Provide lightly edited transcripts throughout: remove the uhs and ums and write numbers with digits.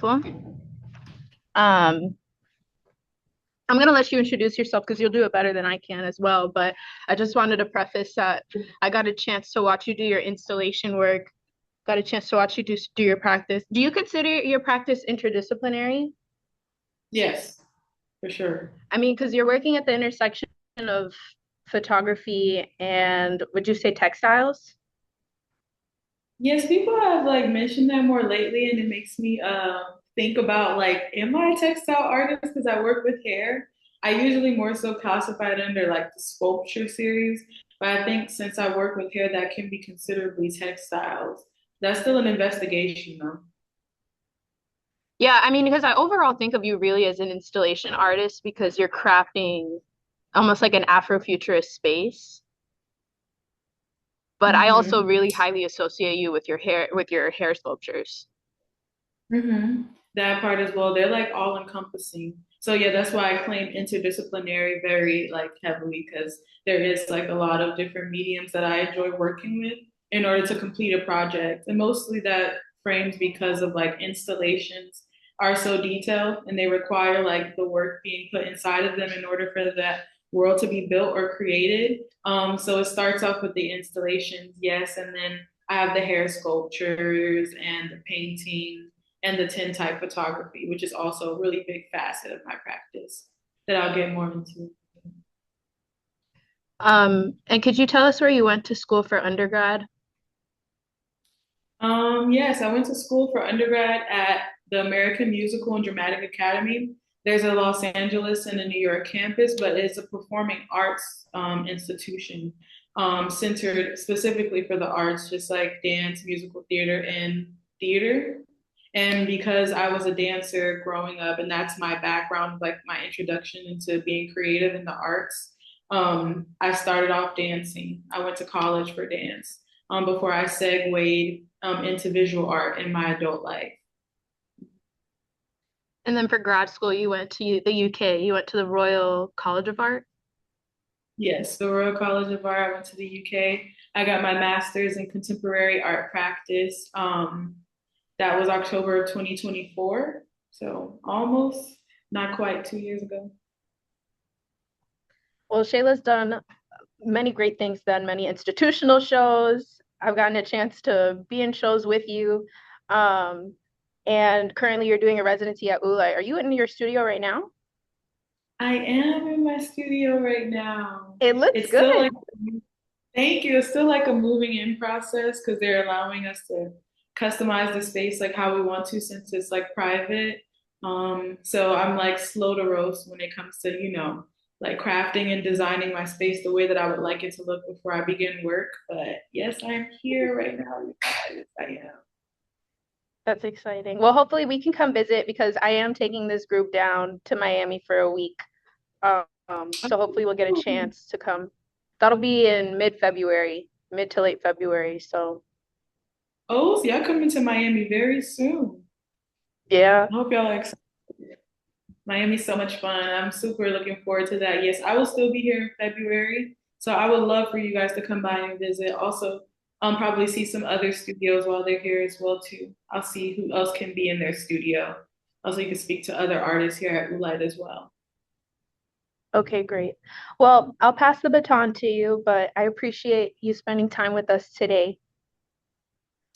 Grateful. Um, I'm gonna let you introduce yourself because you'll do it better than I can as well. But I just wanted to preface that I got a chance to watch you do your installation work, got a chance to watch you do your practice. Do you consider your practice interdisciplinary? Yes, for sure. I mean, because you're working at the intersection of photography and would you say textiles? Yes, people have like mentioned that more lately, and it makes me think about like, am I a textile artist? Because I work with hair. I usually more so classify it under like the sculpture series, but I think since I work with hair, that can be considerably textiles. That's still an investigation though. Yeah, I mean, because I overall think of you really as an installation artist because you're crafting almost like an Afrofuturist space. But I also Mm-hmm. really highly associate you with your hair sculptures. Mm-hmm. That part as well. They're like all encompassing. So yeah, that's why I claim interdisciplinary very like heavily because there is like a lot of different mediums that I enjoy working with in order to complete a project. And mostly that frames because of like installations are so detailed and they require like the work being put inside of them in order for that world to be built or created. So it starts off with the installations, yes, and then I have the hair sculptures and the painting and the tintype photography, which is also a really big facet of my practice that I'll get more into. And could you tell us where you went to school for undergrad? Yes, I went to school for undergrad at the American Musical and Dramatic Academy. There's a Los Angeles and a New York campus, but it's a performing arts institution centered specifically for the arts, just like dance, musical theater, and theater. And because I was a dancer growing up, and that's my background, like my introduction into being creative in the arts, I started off dancing. I went to college for dance before I segued into visual art in my adult life. And then for grad school, you went to the UK. You went to the Royal College of Art. Yes, the Royal College of Art. I went to the UK. I got my master's in contemporary art practice. That was October 2024. So almost, not quite 2 years ago. Well, Shayla's done many great things, done many institutional shows. I've gotten a chance to be in shows with you. Um, and currently you're doing a residency at ULA. Are you in your studio right now? I am in my studio right now. It looks It's still good. like, thank you. It's still like a moving in process because they're allowing us to customize the space like how we want to since it's like private. So I'm like slow to roast when it comes to, like crafting and designing my space the way that I would like it to look before I begin work. But yes, I'm here right now, you guys. I am. That's exciting. Well, hopefully we can come visit because I am taking this group down to Miami for a week. So hopefully we'll get a Oh, chance to come. That'll be in mid-February, mid to late February. So oh, so y'all coming to Miami very soon. yeah. I hope y'all are excited. Miami's so much fun. I'm super looking forward to that. Yes, I will still be here in February. So I would love for you guys to come by and visit. Also, probably see some other studios while they're here as well too. I'll see who else can be in their studio. Also, you can speak to other artists here at Ulite as well. Okay, great. Well, I'll pass the baton to you, but I appreciate you spending time with us today.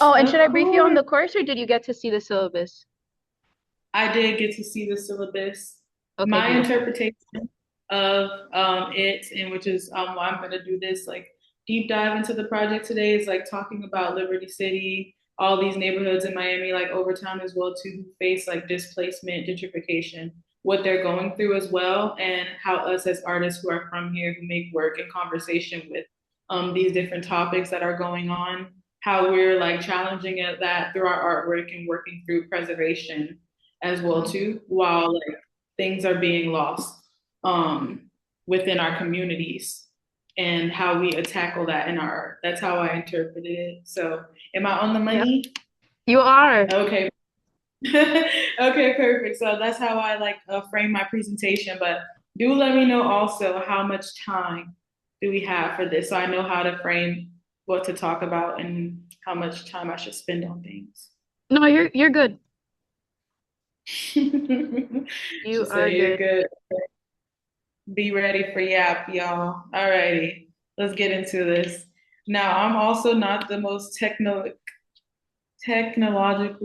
Oh, and should Of I brief you on course. the course or did you get to see the syllabus? I did get to see the syllabus. Okay, My beautiful. interpretation of it, and which is why I'm going to do this like deep dive into the project today, is like talking about Liberty City, all these neighborhoods in Miami, like Overtown as well too, who face like displacement, gentrification, what they're going through as well, and how us as artists who are from here, who make work in conversation with these different topics that are going on, how we're like challenging it that through our artwork and working through preservation as well too, while like things are being lost within our communities and how we tackle that in our art. That's how I interpreted it. So, am I on the Yep, money? you are. Okay. Okay, perfect. So that's how I like frame my presentation. But do let me know also how much time do we have for this, so I know how to frame what to talk about and how much time I should spend on things. No, you're good. You She are said, you're good. good. Be ready for yap, y'all. Alrighty, let's get into this. Now, I'm also not the most technologically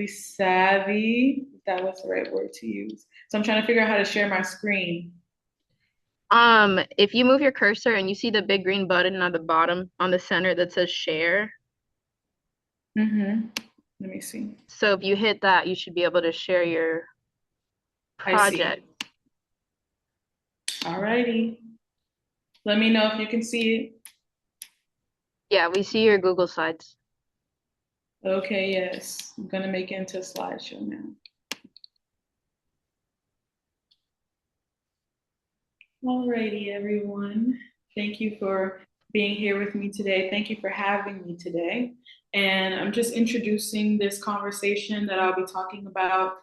savvy, if that was the right word to use. So I'm trying to figure out how to share my screen. If you move your cursor and you see the big green button on the bottom on the center that says share, Mm-hmm. Let me see. so if you hit that, you should be able to share your I see. project. Alrighty. Let me know if you can see it. Yeah, we see your Google Slides. Okay, yes. I'm gonna make it into a slideshow now. Alrighty, everyone. Thank you for being here with me today. Thank you for having me today. And I'm just introducing this conversation that I'll be talking about,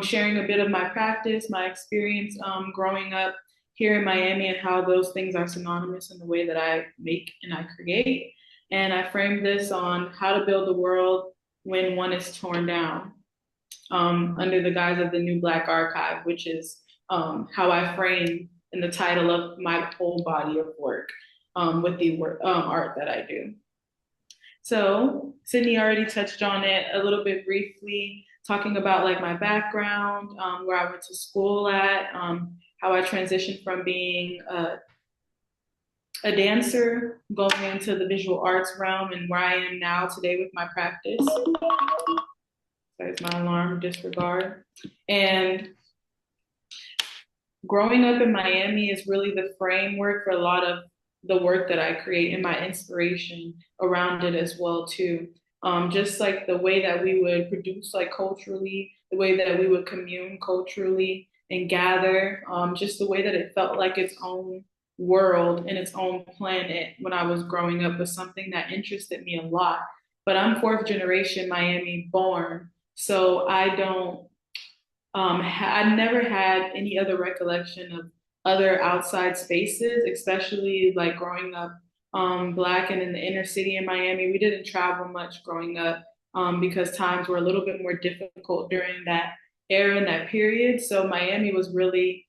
sharing a bit of my practice, my experience growing up here in Miami, and how those things are synonymous in the way that I make and I create. And I framed this on how to build a world when one is torn down, under the guise of the New Black Archive, which is how I frame in the title of my whole body of work, with the work, art that I do. So Sydney already touched on it a little bit briefly, talking about like my background, where I went to school at, how I transitioned from being a dancer going into the visual arts realm, and where I am now today with my practice. There's my alarm, disregard. And growing up in Miami is really the framework for a lot of the work that I create and my inspiration around it as well too. Just like the way that we would produce like culturally, the way that we would commune culturally and gather, just the way that it felt like its own world and its own planet when I was growing up was something that interested me a lot. But I'm fourth generation Miami born, so I don't I never had any other recollection of other outside spaces, especially like growing up Black and in the inner city in Miami. We didn't travel much growing up, because times were a little bit more difficult during that era and that period. So Miami was really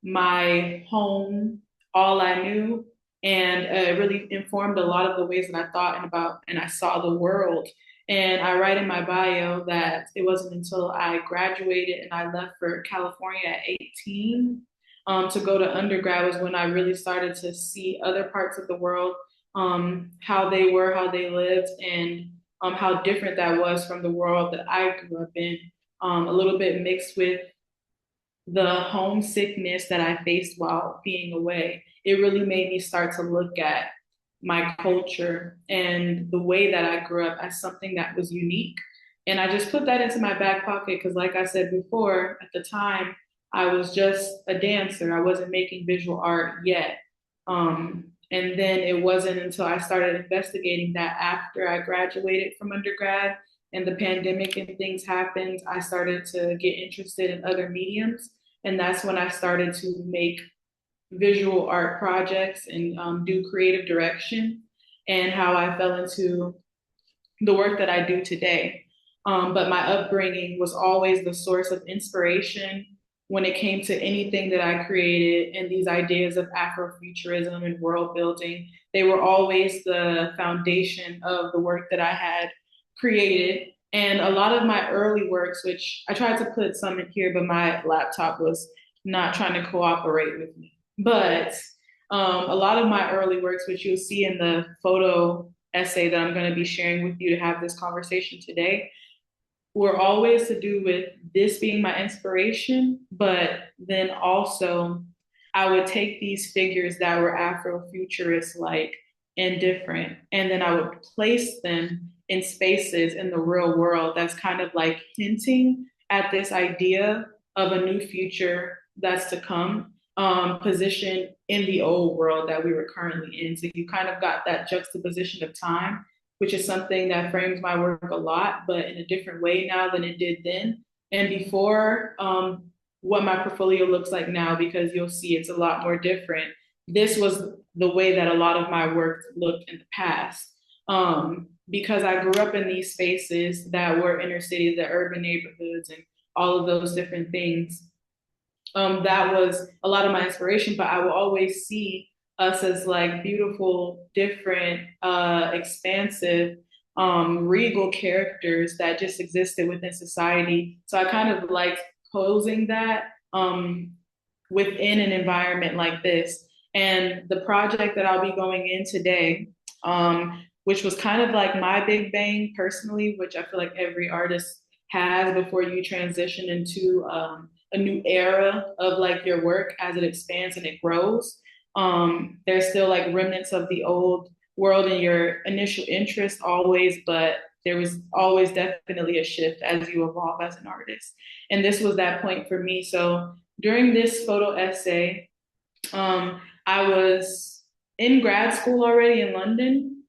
my home, all I knew, and it really informed a lot of the ways that I thought and about and I saw the world. And I write in my bio that it wasn't until I graduated and I left for California at 18, to go to undergrad was when I really started to see other parts of the world, how they were, how they lived, and how different that was from the world that I grew up in, a little bit mixed with the homesickness that I faced while being away. It really made me start to look at my culture and the way that I grew up as something that was unique. And I just put that into my back pocket because, like I said before, at the time, I was just a dancer. I wasn't making visual art yet. And then it wasn't until I started investigating that after I graduated from undergrad and the pandemic and things happened, I started to get interested in other mediums. And that's when I started to make visual art projects and do creative direction, and how I fell into the work that I do today. But my upbringing was always the source of inspiration when it came to anything that I created, and these ideas of Afrofuturism and world building. They were always the foundation of the work that I had created. And a lot of my early works, which I tried to put some in here, but my laptop was not trying to cooperate with me. But a lot of my early works, which you'll see in the photo essay that I'm going to be sharing with you to have this conversation today, were always to do with this being my inspiration, but then also I would take these figures that were Afrofuturist like and different, and then I would place them in spaces in the real world that's kind of like hinting at this idea of a new future that's to come, positioned in the old world that we were currently in. So you kind of got that juxtaposition of time, which is something that frames my work a lot, but in a different way now than it did then and before. What my portfolio looks like now, because you'll see it's a lot more different. This was the way that a lot of my work looked in the past. Because I grew up in these spaces that were inner city, the urban neighborhoods, and all of those different things. That was a lot of my inspiration, but I will always see us as like beautiful, different, expansive, regal characters that just existed within society. So I kind of like posing that within an environment like this. And the project that I'll be going in today, which was kind of like my big bang personally, which I feel like every artist has before you transition into a new era of like your work as it expands and it grows. There's still like remnants of the old world in your initial interest always, but there was always definitely a shift as you evolve as an artist. And this was that point for me. So during this photo essay, I was in grad school already in London.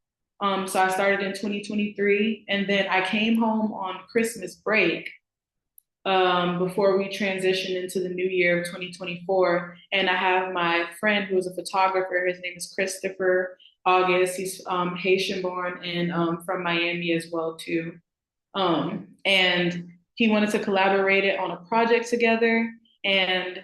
So I started in 2023, and then I came home on Christmas break before we transitioned into the new year of 2024. And I have my friend who's a photographer. His name is Christopher August. He's Haitian born and from Miami as well too. And he wanted to collaborate it on a project together. And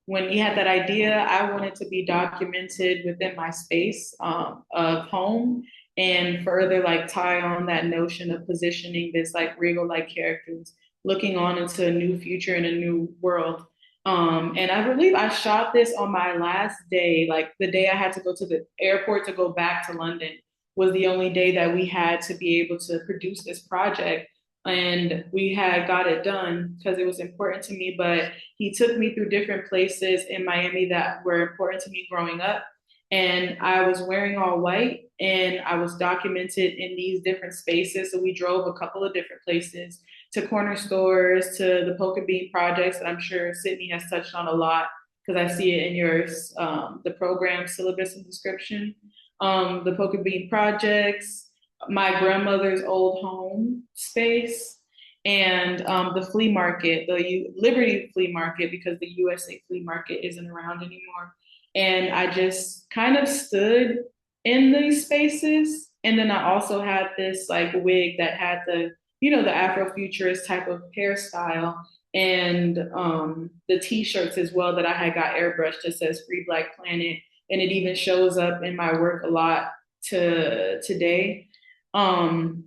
when he had that idea, I wanted to be documented within my space of home and further like tie on that notion of positioning this like regal like characters looking on into a new future and a new world. And I believe I shot this on my last day, like the day I had to go to the airport to go back to London was the only day that we had to be able to produce this project. And we had got it done because it was important to me. But he took me through different places in Miami that were important to me growing up. And I was wearing all white and I was documented in these different spaces. So we drove a couple of different places to corner stores, to the Poker Bean projects that I'm sure Sydney has touched on a lot because I see it in your the program syllabus and description. The Poker Bean projects, my grandmother's old home space, and the flea market, the Liberty flea market, because the USA flea market isn't around anymore. And I just kind of stood in these spaces. And then I also had this like wig that had the Afrofuturist type of hairstyle and the t-shirts as well that I had got airbrushed that says Free Black Planet. And it even shows up in my work a lot to today. Um,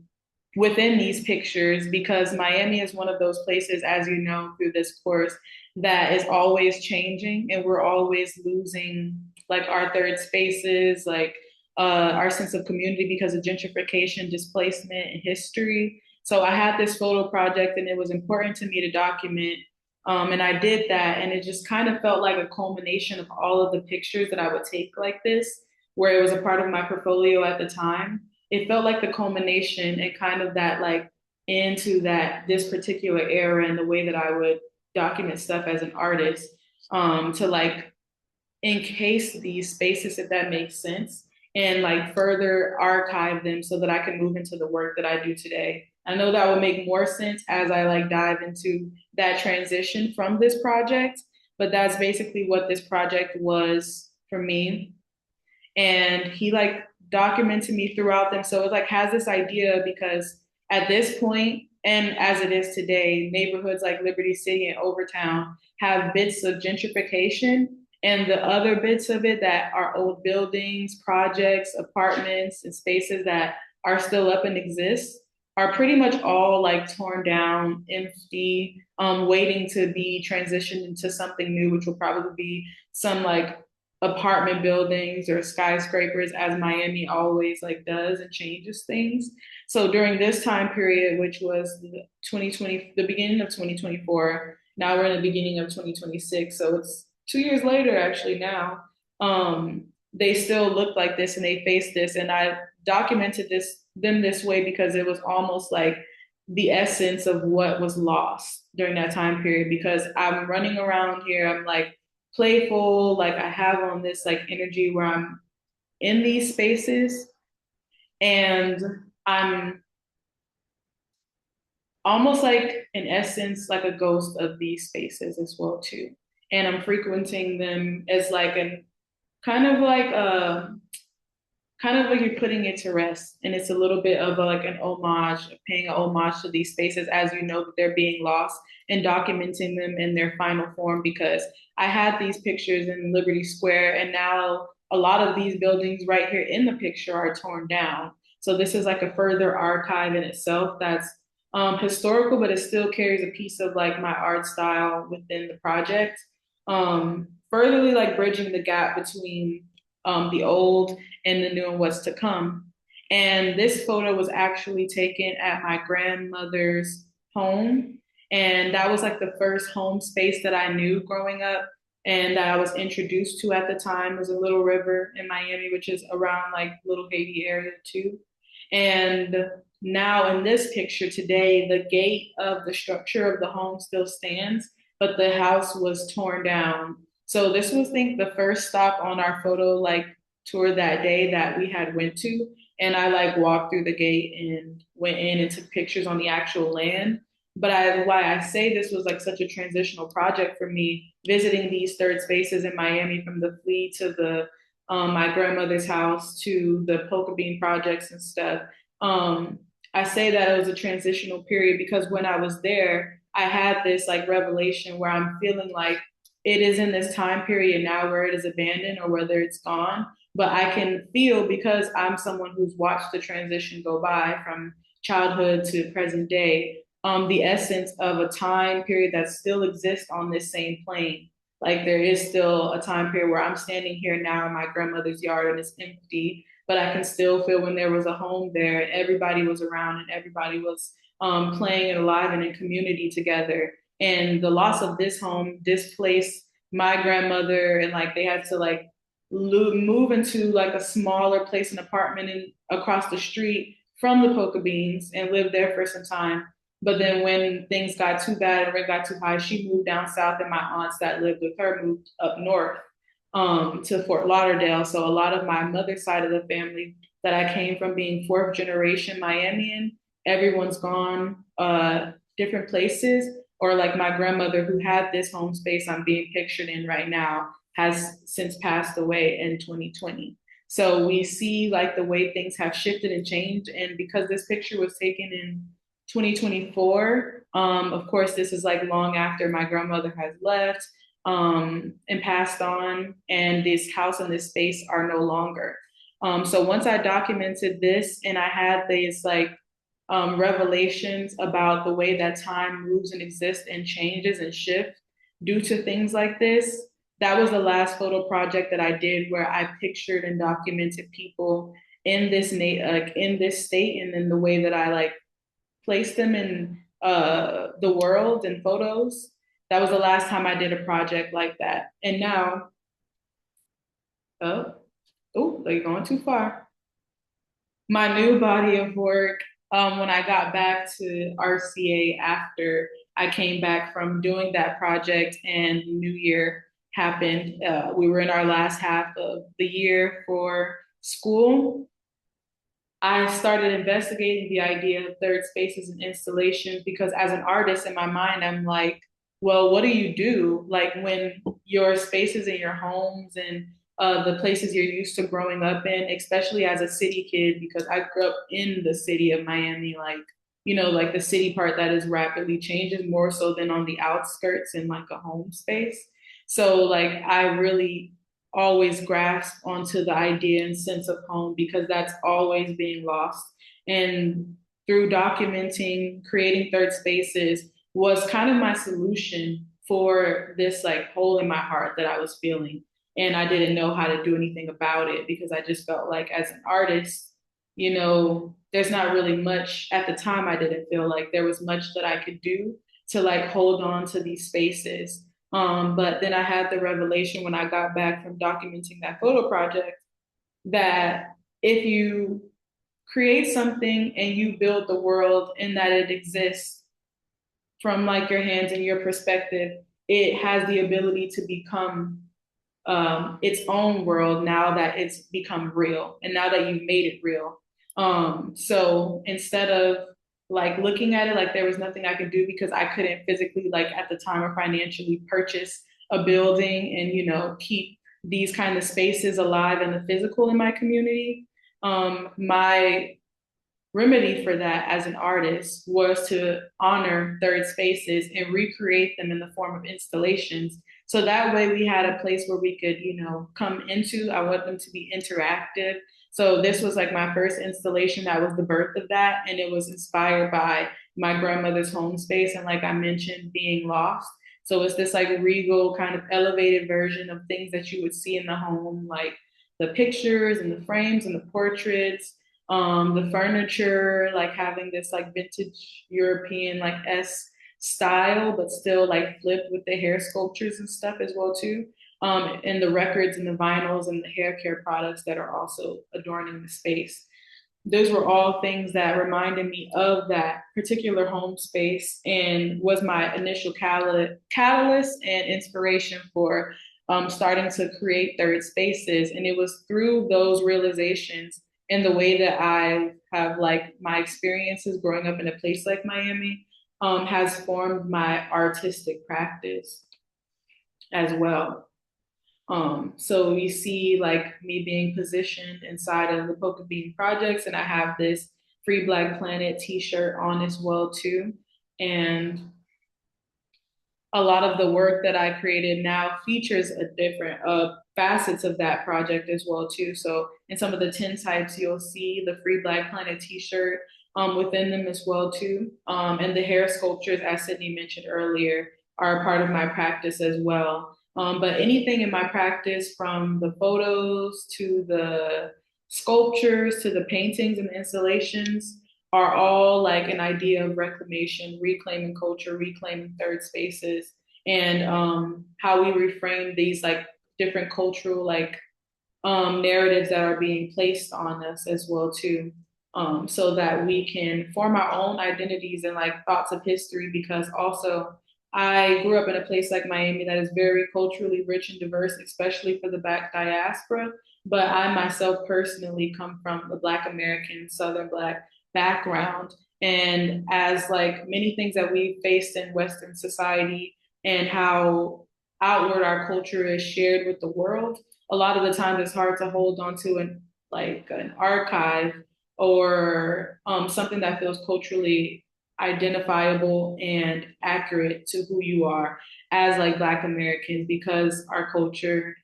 Within these pictures because Miami is one of those places, as you know, through this course, that is always changing and we're always losing like our third spaces, like our sense of community because of gentrification, displacement, and history. So I had this photo project and it was important to me to document. And I did that, and it just kind of felt like a culmination of all of the pictures that I would take like this, where it was a part of my portfolio at the time. It felt like the culmination and kind of that like into that this particular era and the way that I would document stuff as an artist to like encase these spaces if that makes sense and like further archive them so that I can move into the work that I do today. I know that will make more sense as I like dive into that transition from this project, but that's basically what this project was for me. And he like documented me throughout them. So it like has this idea because at this point, and as it is today, neighborhoods like Liberty City and Overtown have bits of gentrification and the other bits of it that are old buildings, projects, apartments, and spaces that are still up and exist are pretty much all like torn down, empty, waiting to be transitioned into something new, which will probably be some like apartment buildings or skyscrapers as Miami always like does and changes things. So during this time period, which was the 2020, the beginning of 2024, now we're in the beginning of 2026. So it's 2 years later actually now. They still look like this and they face this. And I documented them this way because it was almost like the essence of what was lost during that time period because I'm running around here. I'm like playful, like I have on this like energy where I'm in these spaces and I'm almost like in essence like a ghost of these spaces as well too. And I'm frequenting them as like an kind of like kind of like you're putting it to rest. And it's a little bit of a, like an homage, paying an homage to these spaces as you know that they're being lost and documenting them in their final form because I had these pictures in Liberty Square and now a lot of these buildings right here in the picture are torn down. So this is like a further archive in itself that's historical, but it still carries a piece of like my art style within the project. Furtherly like bridging the gap between the old and the new and what's to come. And this photo was actually taken at my grandmother's home. And that was like the first home space that I knew growing up and that I was introduced to at the time. There's a little river in Miami, which is around like Little Haiti area too. And now in this picture today, the gate of the structure of the home still stands, but the house was torn down. So this was, I think, the first stop on our photo like tour that day that we had went to. And I like walked through the gate and went in and took pictures on the actual land. But why I say this was like such a transitional project for me, visiting these third spaces in Miami from the flea to the my grandmother's house to the Polka Bean projects and stuff. Um, I say that it was a transitional period because when I was there, I had this like revelation where I'm feeling like it is in this time period now where it is abandoned or whether it's gone. But I can feel because I'm someone who's watched the transition go by from childhood to present day, the essence of a time period that still exists on this same plane. Like there is still a time period where I'm standing here now in my grandmother's yard and it's empty, but I can still feel when there was a home there and everybody was around and everybody was playing and alive and in community together. And the loss of this home displaced my grandmother and like they had to like move into like a smaller place, an apartment in, across the street from the Polka Beans and live there for some time. But then when things got too bad and rent got too high, she moved down south, and my aunts that lived with her moved up north to Fort Lauderdale. So a lot of my mother's side of the family that I came from being fourth generation Miamian, everyone's gone different places. Or like my grandmother who had this home space I'm being pictured in right now has since passed away in 2020. So we see like the way things have shifted and changed. And because this picture was taken in 2024, of course, this is like long after my grandmother has left and passed on, and this house and this space are no longer. So once I documented this and I had these like revelations about the way that time moves and exists and changes and shifts due to things like this, that was the last photo project that I did where I pictured and documented people in this like in this state and in the way that I like placed them in the world and photos. That was the last time I did a project like that. And now, oh, oh, they're going too far. My new body of work, when I got back to RCA after I came back from doing that project and New Year happened, we were in our last half of the year for school. I started investigating the idea of third spaces and installations because as an artist in my mind, I'm like, well, what do you do? Like when your spaces in your homes and the places you're used to growing up in, especially as a city kid, because I grew up in the city of Miami, like, you know, like the city part that is rapidly changing more so than on the outskirts in like a home space. So like I really always grasp onto the idea and sense of home because that's always being lost. And through documenting, creating third spaces was kind of my solution for this like hole in my heart that I was feeling. And I didn't know how to do anything about it because I just felt like as an artist, you know, there's not really much at the time I didn't feel like there was much that I could do to like hold on to these spaces but then I had the revelation when I got back from documenting that photo project that if you create something and you build the world in that it exists from like your hands and your perspective, it has the ability to become its own world now that it's become real and now that you've made it real. So instead of like looking at it like there was nothing I could do because I couldn't physically like at the time or financially purchase a building and you know keep these kind of spaces alive in the physical in my community. My remedy for that as an artist was to honor third spaces and recreate them in the form of installations. So that way we had a place where we could, come into. I want them to be interactive. So this was like my first installation. That was the birth of that. And it was inspired by my grandmother's home space. And like I mentioned, being lost. So it's this like regal kind of elevated version of things that you would see in the home, like the pictures and the frames and the portraits, the furniture, like having this like vintage European like S style, but still like flipped with the hair sculptures and stuff as well too. And the records and the vinyls and the hair care products that are also adorning the space. Those were all things that reminded me of that particular home space and was my initial catalyst and inspiration for starting to create third spaces. And it was through those realizations and the way that I have like my experiences growing up in a place like Miami has formed my artistic practice as well. So you see like me being positioned inside of the Poker Bean projects, and I have this Free Black Planet t-shirt on as well too. And a lot of the work that I created now features a different facets of that project as well too. So in some of the tin types, you'll see the Free Black Planet T-shirt within them as well too. And the hair sculptures, as Sydney mentioned earlier, are a part of my practice as well. But anything in my practice, from the photos to the sculptures to the paintings and the installations, are all like an idea of reclamation, reclaiming culture, reclaiming third spaces, and how we reframe these like different cultural like narratives that are being placed on us as well too, so that we can form our own identities and like thoughts of history. Because also I grew up in a place like Miami that is very culturally rich and diverse, especially for the Black diaspora. But I myself personally come from a Black American, Southern Black background. And as like many things that we've faced in Western society and how outward our culture is shared with the world, a lot of the time it's hard to hold on to an archive or something that feels culturally identifiable and accurate to who you are as like Black Americans, because our culture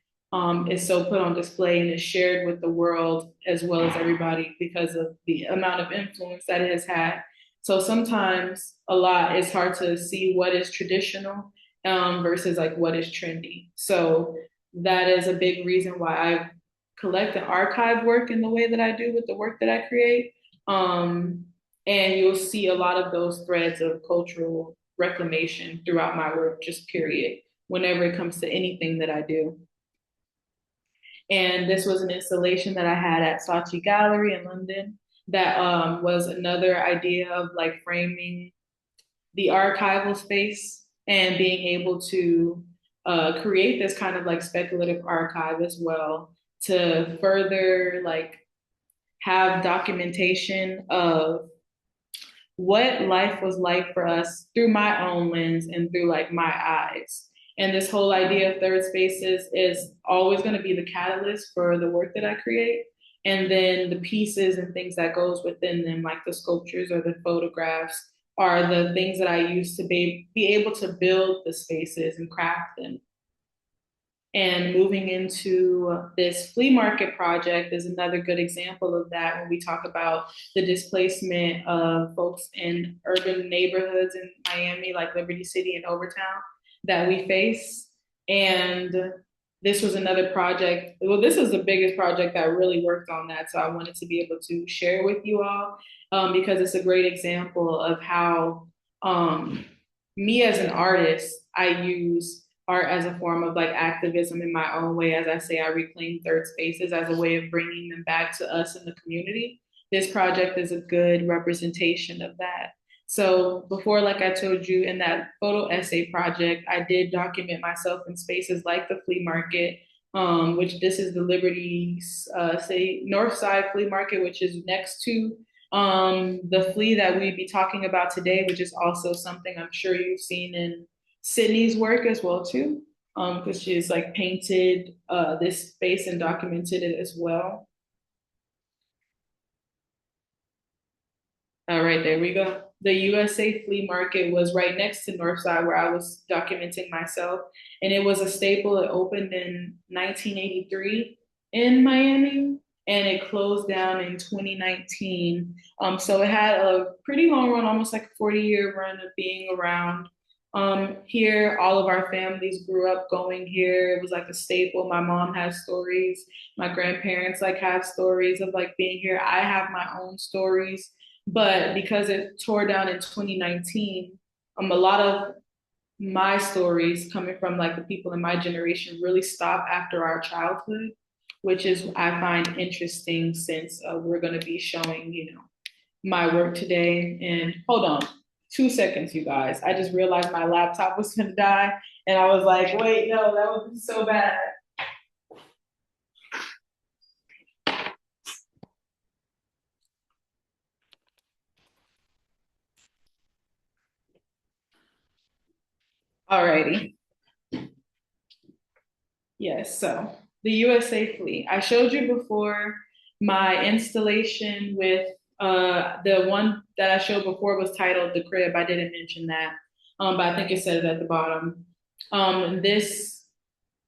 is so put on display and is shared with the world as well as everybody because of the amount of influence that it has had. So sometimes a lot it's hard to see what is traditional versus like what is trendy. So that is a big reason why I collect and archive work in the way that I do with the work that I create. Um, and you'll see a lot of those threads of cultural reclamation throughout my work, just period, whenever it comes to anything that I do. And this was an installation that I had at Saatchi Gallery in London that was another idea of like framing the archival space and being able to create this kind of like speculative archive as well, to further like have documentation of what life was like for us through my own lens and through like my eyes. And this whole idea of third spaces is always going to be the catalyst for the work that I create. And then the pieces and things that goes within them, like the sculptures or the photographs, are the things that I use to be able to build the spaces and craft them. And moving into this flea market project is another good example of that, when we talk about the displacement of folks in urban neighborhoods in Miami, like Liberty City and Overtown, that we face. And this was another project. Well, this is the biggest project that really worked on that. So I wanted to be able to share with you all, because it's a great example of how me as an artist, I use art as a form of like activism in my own way. As I say, I reclaim third spaces as a way of bringing them back to us in the community. This project is a good representation of that. So before, like I told you, in that photo essay project, I did document myself in spaces like the flea market, which this is the Liberty, say North Side Flea Market, which is next to the flea that we'd be talking about today, which is also something I'm sure you've seen in Sydney's work as well too, because she's like painted this space and documented it as well. All right, there we go. The USA Flea Market was right next to Northside where I was documenting myself. And it was a staple. It opened in 1983 in Miami and it closed down in 2019. So it had a pretty long run, almost like a 40-year run of being around. Here, all of our families grew up going here. It was like a staple. My mom has stories. My grandparents like have stories of like being here. I have my own stories, but because it tore down in 2019, a lot of my stories coming from like the people in my generation really stop after our childhood, which is I find interesting since we're going to be showing, my work today. And hold on, 2 seconds, you guys. I just realized my laptop was going to die, and I was like, wait, no, that would be so bad. Alrighty. Yes, so the USA Fleet. I showed you before my installation with the one that I showed before was titled The Crib. I didn't mention that. But I think it said it at the bottom. This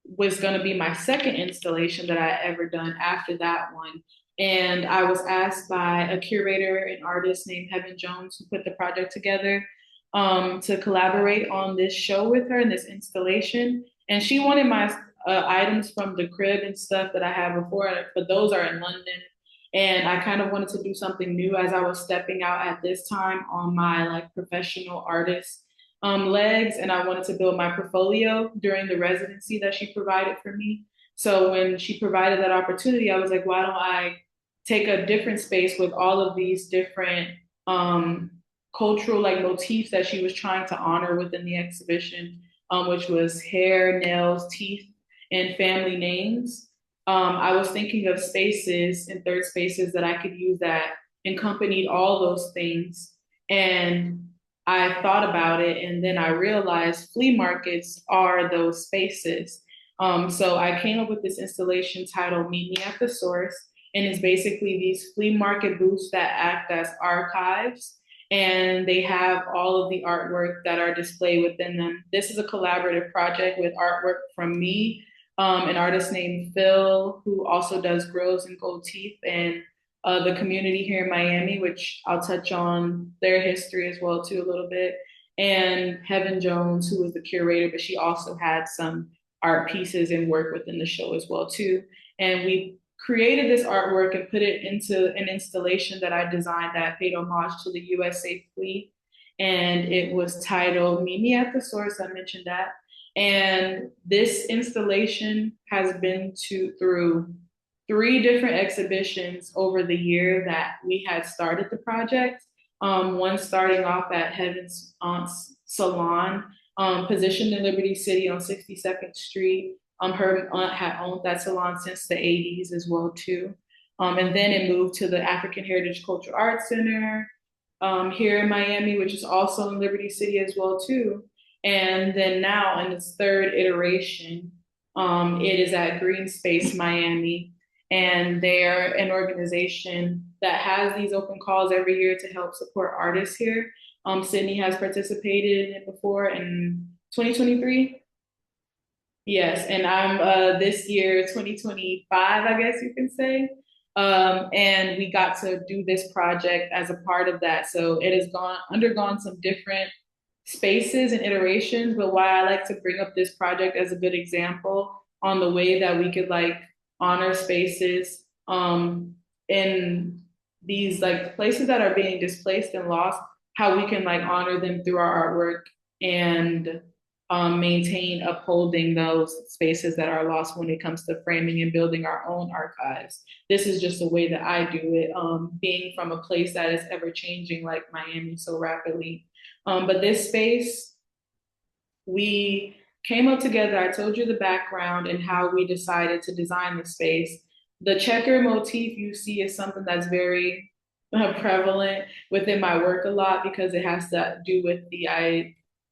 was going to be my second installation that I ever done after that one. And I was asked by a curator and artist named Heaven Jones, who put the project together, to collaborate on this show with her in this installation. And she wanted my items from the crib and stuff that I had before, but those are in London. And I kind of wanted to do something new as I was stepping out at this time on my like professional artist legs, and I wanted to build my portfolio during the residency that she provided for me. So when she provided that opportunity, I was like, why don't I take a different space with all of these different um, cultural like motifs that she was trying to honor within the exhibition, which was hair, nails, teeth, and family names. I was thinking of spaces and third spaces that I could use that accompanied all those things. And I thought about it and then I realized flea markets are those spaces. So I came up with this installation titled Meet Me at the Source. And it's basically these flea market booths that act as archives. And they have all of the artwork that are displayed within them. This is a collaborative project with artwork from me, an artist named Phil, who also does grills and gold teeth, and the community here in Miami, which I'll touch on their history as well too a little bit, and Heaven Jones, who was the curator, but she also had some art pieces and work within the show as well too. And we created this artwork and put it into an installation that I designed that paid homage to the USA Fleet. And it was titled Meet Me at the Source. I mentioned that. And this installation has been through three different exhibitions over the year that we had started the project. One starting off at Heaven's Aunt's Salon, positioned in Liberty City on 62nd Street. Her aunt had owned that salon since the 80s as well too. And then it moved to the African Heritage Cultural Arts Center here in Miami, which is also in Liberty City as well too. And then now in its third iteration, it is at Green Space Miami, and they're an organization that has these open calls every year to help support artists here. Sydney has participated in it before in 2023. Yes, and I'm this year 2025, I guess you can say. And we got to do this project as a part of that. So it has gone undergone some different spaces and iterations, but why I like to bring up this project as a good example on the way that we could like honor spaces in these like places that are being displaced and lost, how we can like honor them through our artwork and maintain upholding those spaces that are lost when it comes to framing and building our own archives. This is just the way that I do it, being from a place that is ever changing like Miami so rapidly. But this space, we came up together. I told you the background and how we decided to design the space. The checker motif you see is something that's very prevalent within my work a lot because it has to do with the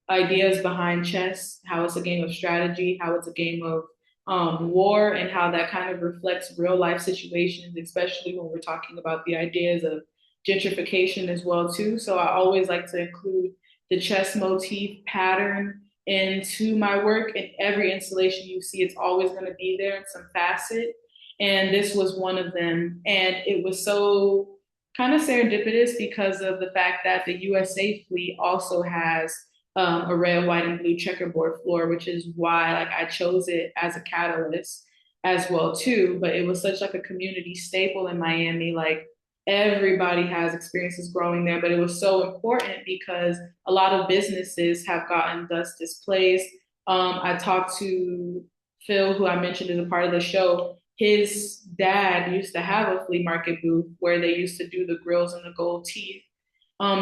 ideas behind chess, how it's a game of strategy, how it's a game of war, and how that kind of reflects real life situations, especially when we're talking about the ideas of gentrification as well too. So I always like to include the chess motif pattern into my work. In every installation you see, it's always going to be there in some facet. And this was one of them. And it was so kind of serendipitous because of the fact that the USA fleet also has a red, white, and blue checkerboard floor, which is why like I chose it as a catalyst as well too. But it was such like a community staple in Miami. Like everybody has experiences growing there, but it was so important because a lot of businesses have gotten thus displaced. I talked to Phil, who I mentioned is a part of the show. His dad used to have a flea market booth where they used to do the grills and the gold teeth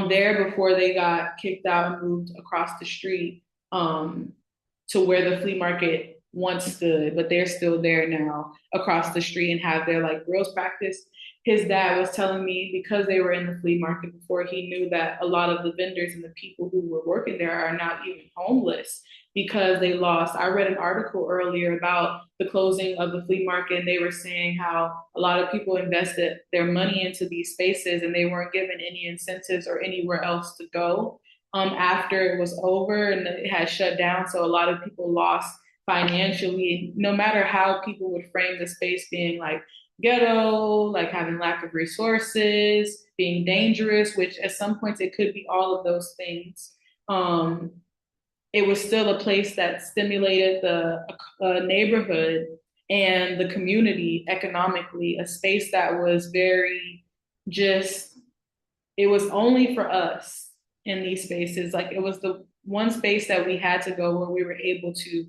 there before they got kicked out and moved across the street to where the flea market once stood, but they're still there now across the street and have their like grills practice. His dad was telling me because they were in the flea market before, he knew that a lot of the vendors and the people who were working there are now even homeless because they lost. I read an article earlier about the closing of the flea market, and they were saying how a lot of people invested their money into these spaces and they weren't given any incentives or anywhere else to go after it was over and it had shut down. So a lot of people lost financially, no matter how people would frame the space being like ghetto, like having lack of resources, being dangerous, which at some points it could be all of those things. Um, it was still a place that stimulated the neighborhood and the community economically, a space that was very just, it was only for us in these spaces. Like it was the one space that we had to go where we were able to,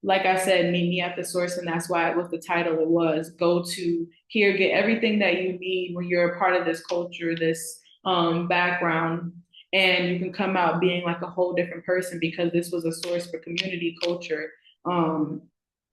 like I said, meet me at the source. And that's why it was the title it was go to here, get everything that you need when you're a part of this culture, this background. And you can come out being like a whole different person because this was a source for community culture um,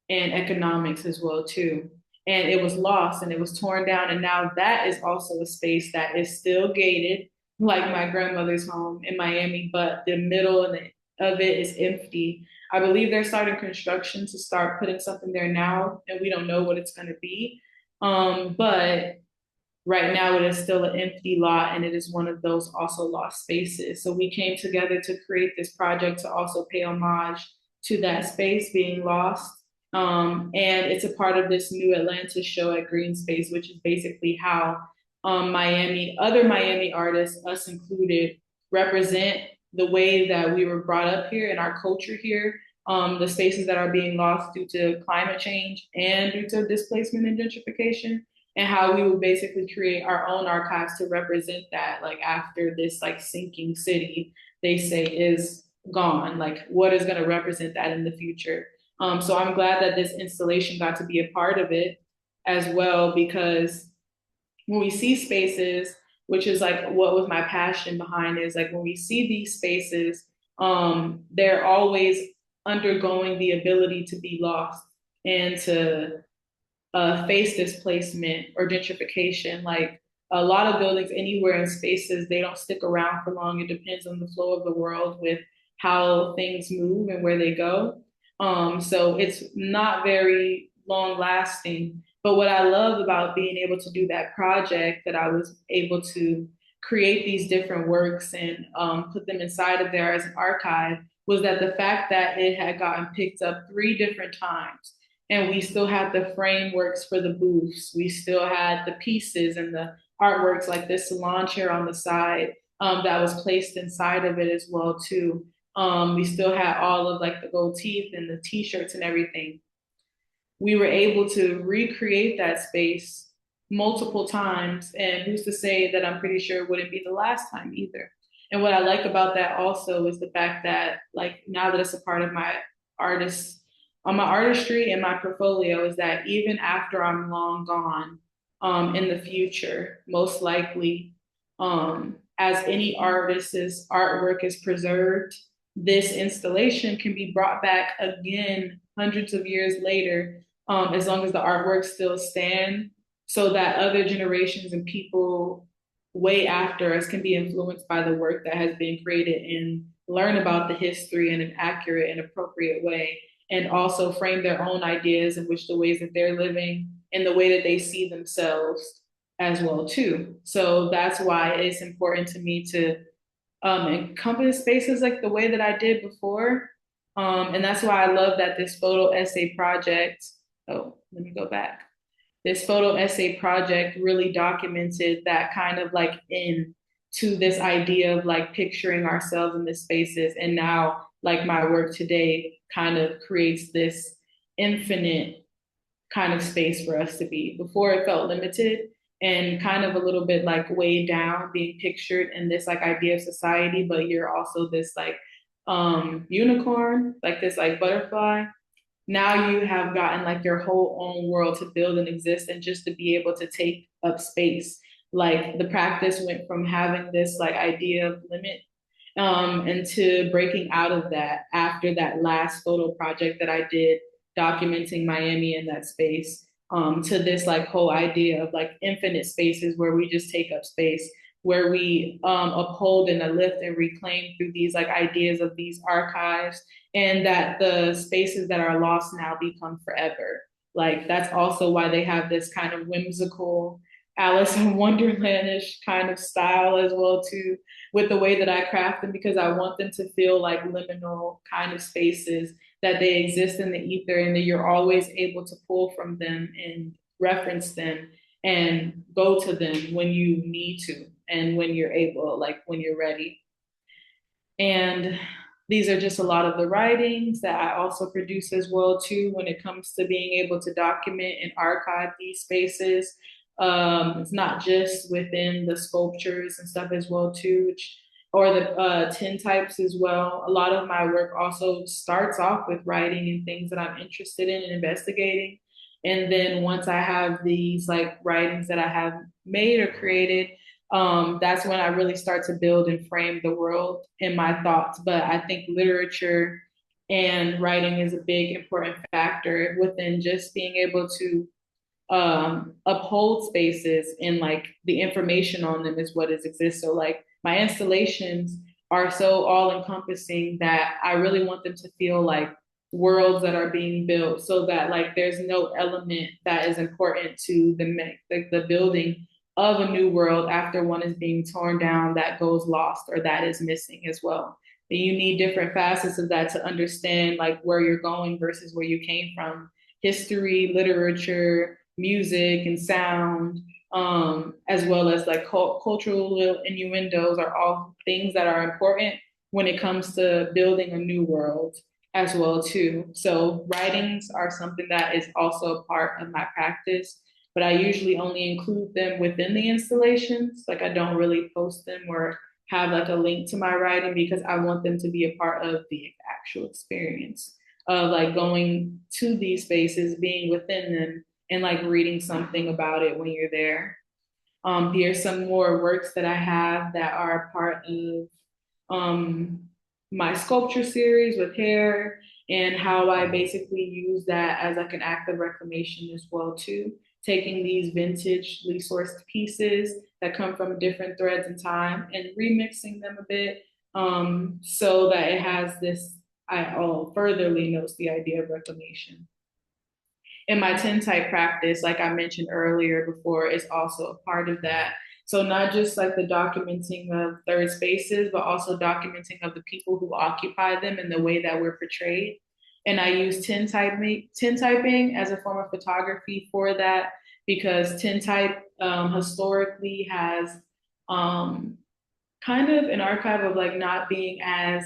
and economics as well too. And it was lost and it was torn down. And now that is also a space that is still gated, like my grandmother's home in Miami, but the middle of it is empty. I believe they're starting construction to start putting something there now, and we don't know what it's going to be. But right now it is still an empty lot and it is one of those also lost spaces. So we came together to create this project to also pay homage to that space being lost. And it's a part of this new Atlanta show at Green Space, which is basically how other Miami artists, us included, represent the way that we were brought up here and our culture here, the spaces that are being lost due to climate change and due to displacement and gentrification, and how we would basically create our own archives to represent that, like after this like sinking city they say is gone, like what is going to represent that in the future. So I'm glad that this installation got to be a part of it as well, because when we see spaces, which is like what was my passion behind it, is like when we see these spaces, they're always undergoing the ability to be lost and to face displacement or gentrification. Like a lot of buildings anywhere in spaces, they don't stick around for long. It depends on the flow of the world with how things move and where they go. So it's not very long lasting. But what I love about being able to do that project, that I was able to create these different works and put them inside of there as an archive, was that the fact that it had gotten picked up 3 different times and we still had the frameworks for the booths. We still had the pieces and the artworks like this salon chair on the side that was placed inside of it as well too. We still had all of like the gold teeth and the t-shirts and everything. We were able to recreate that space multiple times. And who's to say that I'm pretty sure it wouldn't be the last time either. And what I like about that also is the fact that like now that it's a part of my artist on my artistry and my portfolio, is that even after I'm long gone in the future, most likely, as any artist's artwork is preserved, this installation can be brought back again hundreds of years later, as long as the artworks still stand, so that other generations and people way after us can be influenced by the work that has been created and learn about the history in an accurate and appropriate way, and also frame their own ideas in which the ways that they're living and the way that they see themselves. as well too. So that's why it's important to me to encompass spaces like the way that I did before. And that's why I love that this photo essay project. Oh, let me go back. This photo essay project really documented that kind of like in to this idea of like picturing ourselves in the spaces. And now, like my work today kind of creates this infinite kind of space for us to be. Before it felt limited and kind of a little bit like weighed down, being pictured in this like idea of society, but you're also this like unicorn, like this like butterfly. Now you have gotten like your whole own world to build and exist and just to be able to take up space. Like the practice went from having this like idea of limit and to breaking out of that after that last photo project that I did documenting Miami in that space, to this like whole idea of like infinite spaces where we just take up space, where we uphold and uplift and reclaim through these like ideas of these archives, and that the spaces that are lost now become forever. Like that's also why they have this kind of whimsical Alice in Wonderlandish kind of style as well too, with the way that I craft them, because I want them to feel like liminal kind of spaces, that they exist in the ether and that you're always able to pull from them and reference them and go to them when you need to and when you're able, like when you're ready. And these are just a lot of the writings that I also produce as well too when it comes to being able to document and archive these spaces. It's not just within the sculptures and stuff as well too, or the tintypes as well. A lot of my work also starts off with writing and things that I'm interested in and investigating. And then once I have these like writings that I have made or created, that's when I really start to build and frame the world in my thoughts. But I think literature and writing is a big important factor within just being able to uphold spaces, and like the information on them is what is exists. So like my installations are so all encompassing that I really want them to feel like worlds that are being built, so that like there's no element that is important to the building of a new world after one is being torn down that goes lost or that is missing as well. You need different facets of that to understand like where you're going versus where you came from. History, literature, music, and sound, as well as like cultural innuendos, are all things that are important when it comes to building a new world as well too. So writings are something that is also a part of my practice, but I usually only include them within the installations. Like I don't really post them or have like a link to my writing, because I want them to be a part of the actual experience of like going to these spaces, being within them, and like reading something about it when you're there. Here's some more works that I have that are part of um, my sculpture series with hair, and how I basically use that as like an act of reclamation as well too. Taking these vintagely sourced pieces that come from different threads in time and remixing them a bit, so that it has this, I furtherly notes the idea of reclamation. In my tintype practice, like I mentioned earlier before, is also a part of that. So not just like the documenting of third spaces, but also documenting of the people who occupy them and the way that we're portrayed. And I use tintyping as a form of photography for that, because tintype historically has um, kind of an archive of like not being as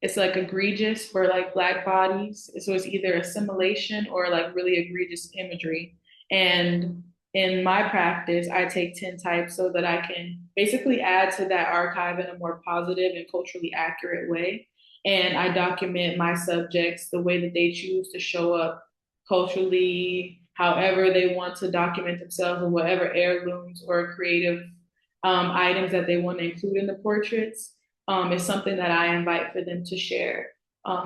it's like egregious for like black bodies. So it's either assimilation or like really egregious imagery. And in my practice, I take tintype so that I can basically add to that archive in a more positive and culturally accurate way. And I document my subjects the way that they choose to show up culturally, however they want to document themselves, and whatever heirlooms or creative items that they want to include in the portraits, is something that I invite for them to share.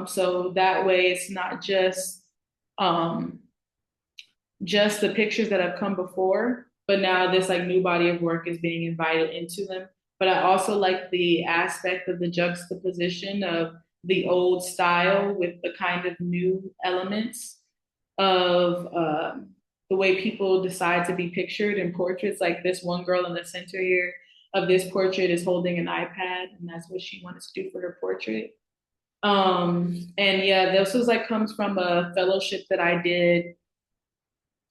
So that way, it's not um, just the pictures that have come before, but now this like new body of work is being invited into them. But I also like the aspect of the juxtaposition of the old style with the kind of new elements of the way people decide to be pictured in portraits. Like this one girl in the center here of this portrait is holding an iPad, and that's what she wanted to do for her portrait. And yeah, this was like comes from a fellowship that I did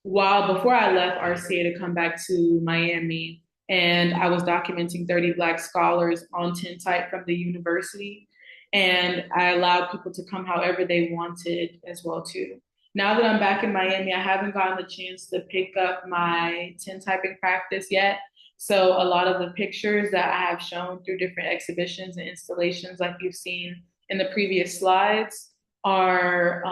while before I left RCA to come back to Miami, and I was documenting 30 Black scholars on tintype from the university. And I allowed people to come however they wanted as well too. Now that I'm back in Miami, I haven't gotten the chance to pick up my tintyping practice yet. So a lot of the pictures that I have shown through different exhibitions and installations, like you've seen in the previous slides, are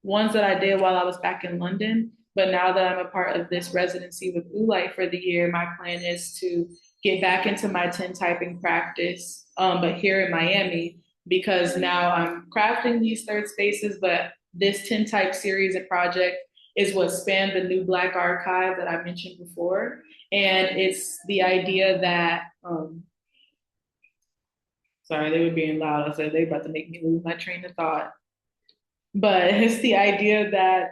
ones that I did while I was back in London. But now that I'm a part of this residency with Ulite for the year, my plan is to get back into my tintyping practice, but here in Miami, because now I'm crafting these third spaces, but this tintype series and project is what spanned the new Black archive that I mentioned before. And it's the idea that, sorry, they were being loud. I said they about to make me lose my train of thought. But it's the idea that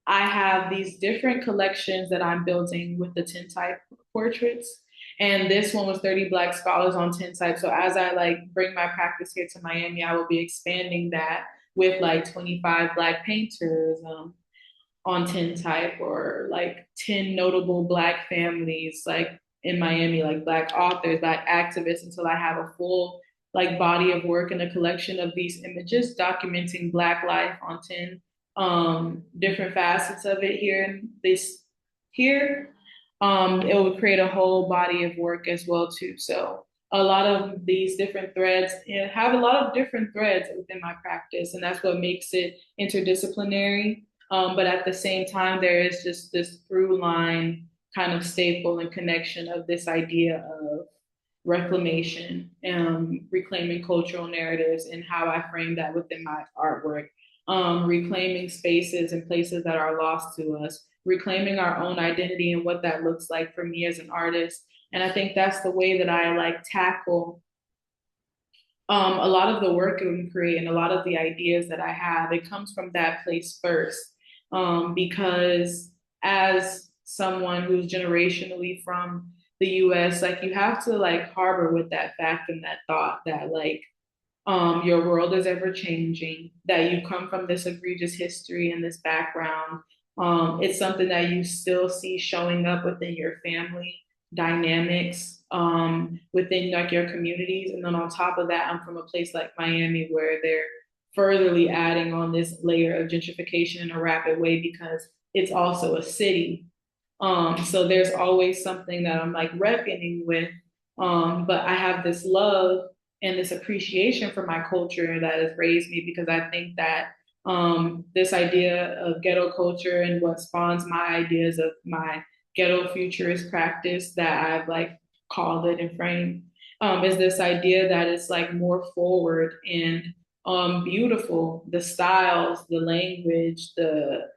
I have these different collections that I'm building with the tintype portraits. And this one was 30 Black scholars on tintype. So as I like bring my practice here to Miami, I will be expanding that with like 25 Black painters, on tintype, or like 10 notable Black families like in Miami, like Black authors, Black activists, until I have a full like body of work and a collection of these images documenting Black life on tin, different facets of it here in this here. It would create a whole body of work as well too. So a lot of these different threads, and have a lot of different threads within my practice, and that's what makes it interdisciplinary. But at the same time, there is just this through line kind of staple and connection of this idea of reclamation, reclaiming cultural narratives, and how I frame that within my artwork. Reclaiming spaces and places that are lost to us, reclaiming our own identity and what that looks like for me as an artist. And I think that's the way that I like tackle a lot of the work and create, and a lot of the ideas that I have. It comes from that place first, because as someone who's generationally from the US, like you have to like harbor with that fact and that thought that like your world is ever changing, that you come from this egregious history and this background. It's something that you still see showing up within your family dynamics, within like your communities. And then on top of that, I'm from a place like Miami where they're furtherly adding on this layer of gentrification in a rapid way because it's also a city. So there's always something that I'm like reckoning with. But I have this love and this appreciation for my culture that has raised me, because I think that this idea of ghetto culture and what spawns my ideas of my ghetto futurist practice that I've like called it and framed, is this idea that it's like more forward and beautiful. The styles, the language, the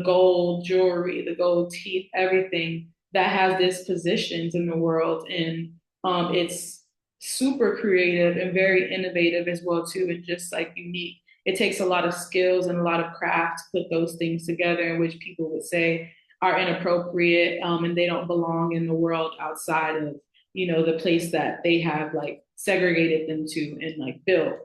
gold jewelry, the gold teeth, everything that has this positions in the world. And it's super creative and very innovative as well too, and just like unique. It takes a lot of skills and a lot of craft to put those things together, in which people would say are inappropriate, and they don't belong in the world outside of, you know, the place that they have like segregated them to and like built.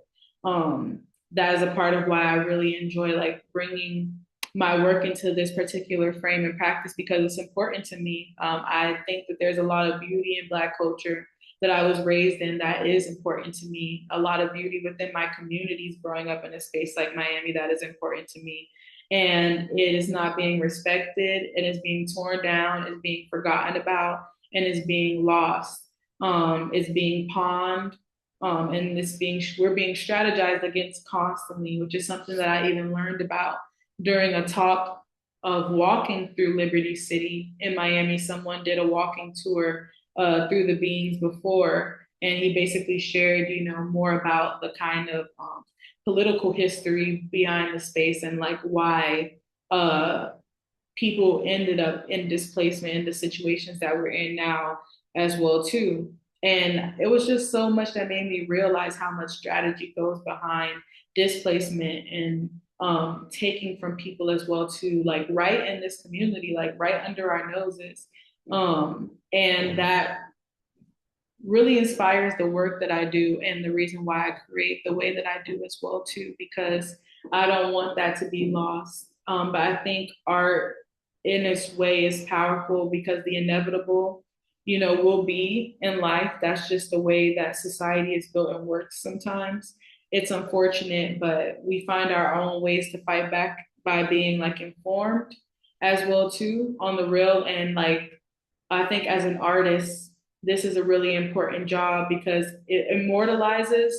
That is a part of why I really enjoy like bringing my work into this particular frame and practice, because it's important to me. I think that there's a lot of beauty in Black culture that I was raised in that is important to me. A lot of beauty within my communities growing up in a space like Miami that is important to me. And it is not being respected, it is being torn down, it's being forgotten about, and it's being lost. It's being pawned, and we're being strategized against constantly, which is something that I even learned about during a talk of walking through Liberty City in Miami. Someone did a walking tour through the beans before, and he basically shared, you know, more about the kind of political history behind the space, and like why people ended up in displacement in the situations that we're in now as well too. And it was just so much that made me realize how much strategy goes behind displacement and taking from people as well too, like right in this community, like right under our noses. And that really inspires the work that I do and the reason why I create the way that I do as well too, because I don't want that to be lost. But I think art in its way is powerful because the inevitable, will be in life. That's just the way that society is built and works sometimes. It's unfortunate, but we find our own ways to fight back by being like informed as well too on the real. And like I think as an artist, this is a really important job because it immortalizes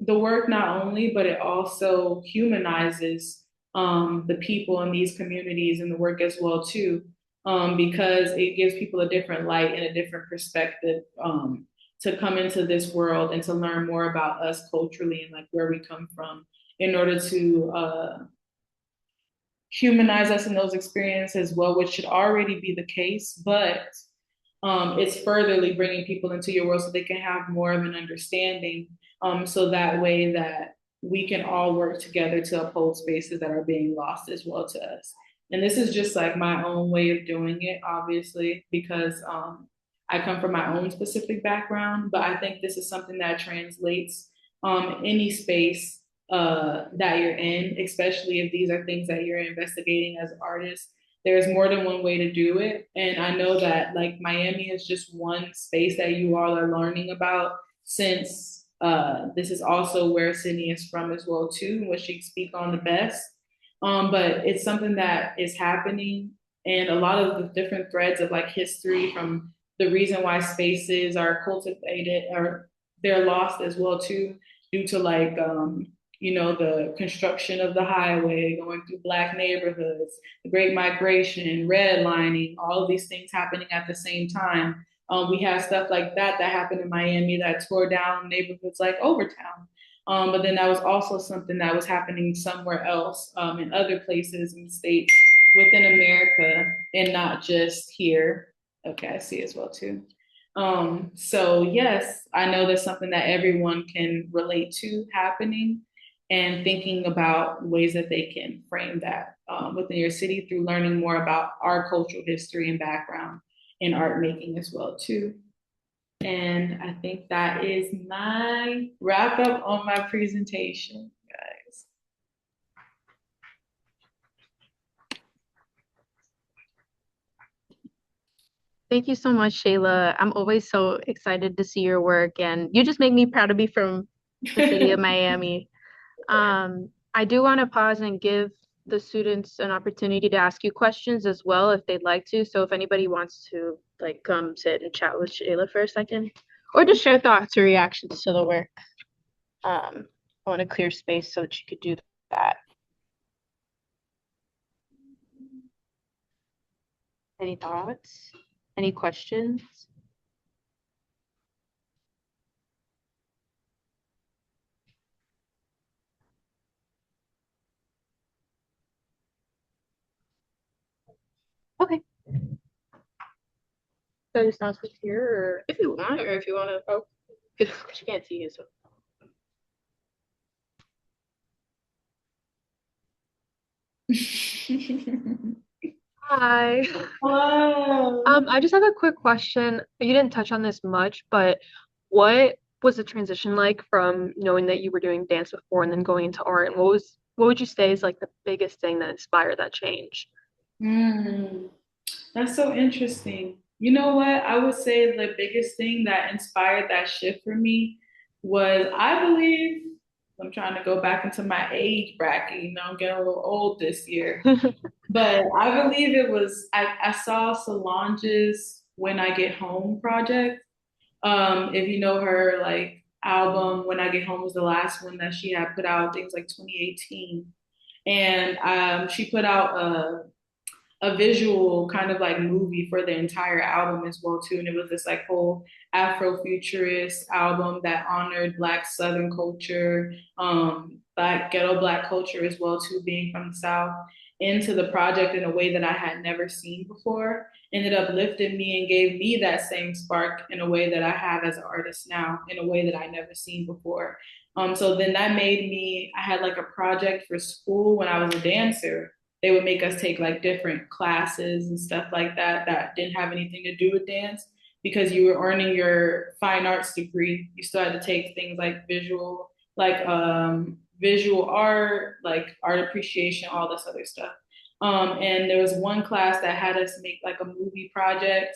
the work not only, but it also humanizes the people in these communities and the work as well too, because it gives people a different light and a different perspective to come into this world and to learn more about us culturally and like where we come from in order to humanize us in those experiences as well, which should already be the case, but it's furtherly bringing people into your world so they can have more of an understanding. So that way that we can all work together to uphold spaces that are being lost as well to us. And this is just like my own way of doing it, obviously, because I come from my own specific background, but I think this is something that translates any space that you're in, especially if these are things that you're investigating as artists. There's more than one way to do it. And I know that like Miami is just one space that you all are learning about since this is also where Sydney is from as well too, which she speak on the best. But it's something that is happening and a lot of the different threads of like history from the reason why spaces are cultivated or they're lost as well too due to like the construction of the highway, going through black neighborhoods, the Great Migration, redlining, all of these things happening at the same time. We have stuff like that happened in Miami that tore down neighborhoods like Overtown. But then that was also something that was happening somewhere else in other places in states within America and not just here. Okay, I see as well too. So yes, I know that's something that everyone can relate to happening and thinking about ways that they can frame that within your city through learning more about our cultural history and background in art making as well too. And I think that is my wrap up on my presentation, guys. Thank you so much, Shayla. I'm always so excited to see your work, and you just make me proud to be from the city of Miami. I do want to pause and give the students an opportunity to ask you questions as well if they'd like to. So if anybody wants to like come sit and chat with Shayla for a second, or just share thoughts or reactions to the work, I want to clear space so that you could do that. Any thoughts? Any questions? Okay. So I just not switch here, or if you want, or if you want to, oh, because you can't see you, so. Hi. Hello. I just have a quick question. You didn't touch on this much, but what was the transition like from knowing that you were doing dance before and then going into art? And what would you say is like the biggest thing that inspired that change? Mm, that's so interesting. You know what? I would say the biggest thing that inspired that shift for me was I believe I'm trying to go back into my age bracket. I'm getting a little old this year. But I believe it was I saw Solange's When I Get Home project. If you know her like album When I Get Home was the last one that she had put out, I think it was like 2018. And she put out a visual kind of like movie for the entire album as well too. And it was this like whole Afrofuturist album that honored Black Southern culture, Black ghetto Black culture as well too, being from the South. into the project in a way that I had never seen before, and it uplifted me and gave me that same spark in a way that I have as an artist now, in a way that I never seen before. So then that made me, I had like a project for school when I was a dancer. They would make us take like different classes and stuff like that that didn't have anything to do with dance because you were earning your fine arts degree. You still had to take things like visual art, like art appreciation, all this other stuff. And there was one class that had us make like a movie project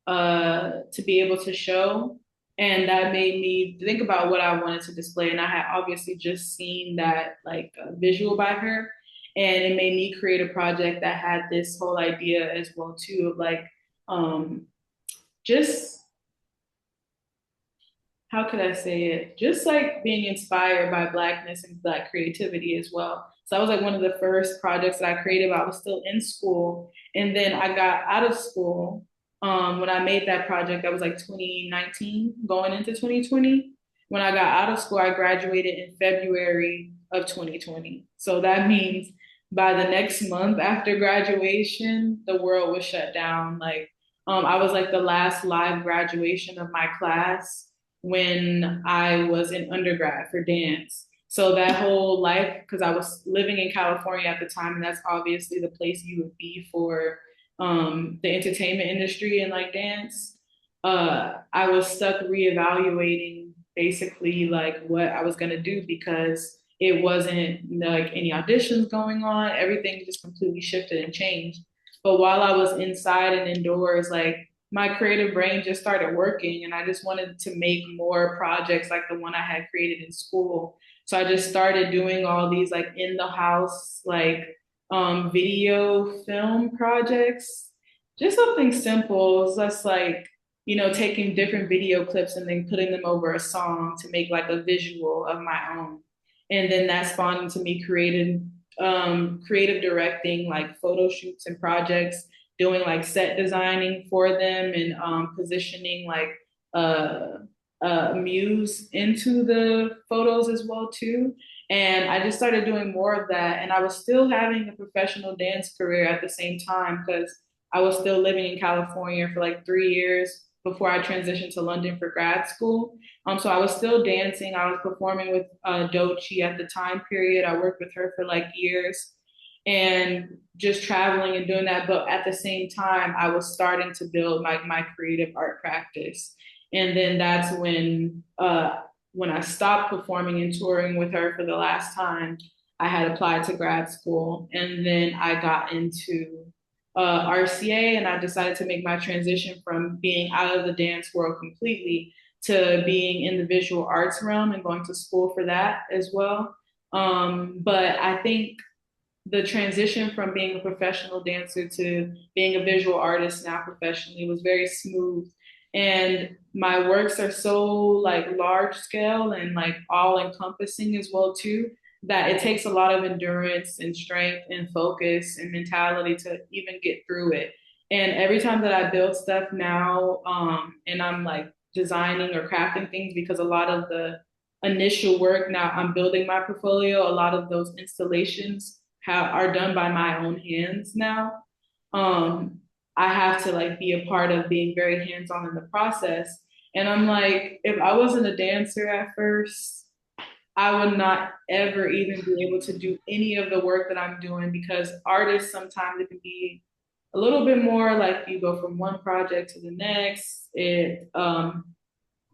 to be able to show. And that made me think about what I wanted to display. And I had obviously just seen that like visual by her. And it made me create a project that had this whole idea as well too of like just how could I say it? Just like being inspired by Blackness and Black creativity as well. So that was like one of the first projects that I created while I was still in school. And then I got out of school when I made that project. That was like 2019, going into 2020. When I got out of school, I graduated in February of 2020. So that means by the next month after graduation, the world was shut down. Like I was like the last live graduation of my class when I was in undergrad for dance. So that whole life, because I was living in California at the time, and that's obviously the place you would be for the entertainment industry and like dance. I was stuck reevaluating basically like what I was gonna do because it wasn't like any auditions going on. Everything just completely shifted and changed. But while I was inside and indoors, like my creative brain just started working and I just wanted to make more projects like the one I had created in school. So I just started doing all these like in the house, like video film projects, just something simple. It's just like, you know, taking different video clips and then putting them over a song to make like a visual of my own. And then that spawned into me creative directing, like photo shoots and projects, doing like set designing for them and positioning like uh, muse into the photos as well too. And I just started doing more of that, and I was still having a professional dance career at the same time because I was still living in California for like 3 years before I transitioned to London for grad school. So I was still dancing. I was performing with Dochi at the time period. I worked with her for like years and just traveling and doing that. But at the same time, I was starting to build my creative art practice. And then that's when I stopped performing and touring with her for the last time, I had applied to grad school. And then I got into RCA and I decided to make my transition from being out of the dance world completely to being in the visual arts realm and going to school for that as well. But I think the transition from being a professional dancer to being a visual artist now professionally was very smooth. And my works are so like large scale and like all encompassing as well too that it takes a lot of endurance and strength and focus and mentality to even get through it. And every time that I build stuff now, and I'm like designing or crafting things, because a lot of the initial work now I'm building my portfolio, a lot of those installations are done by my own hands now. Um, I have to like be a part of being very hands-on in the process. And I'm like, if I wasn't a dancer at first, I would not ever even be able to do any of the work that I'm doing because artists sometimes it can be a little bit more like you go from one project to the next. It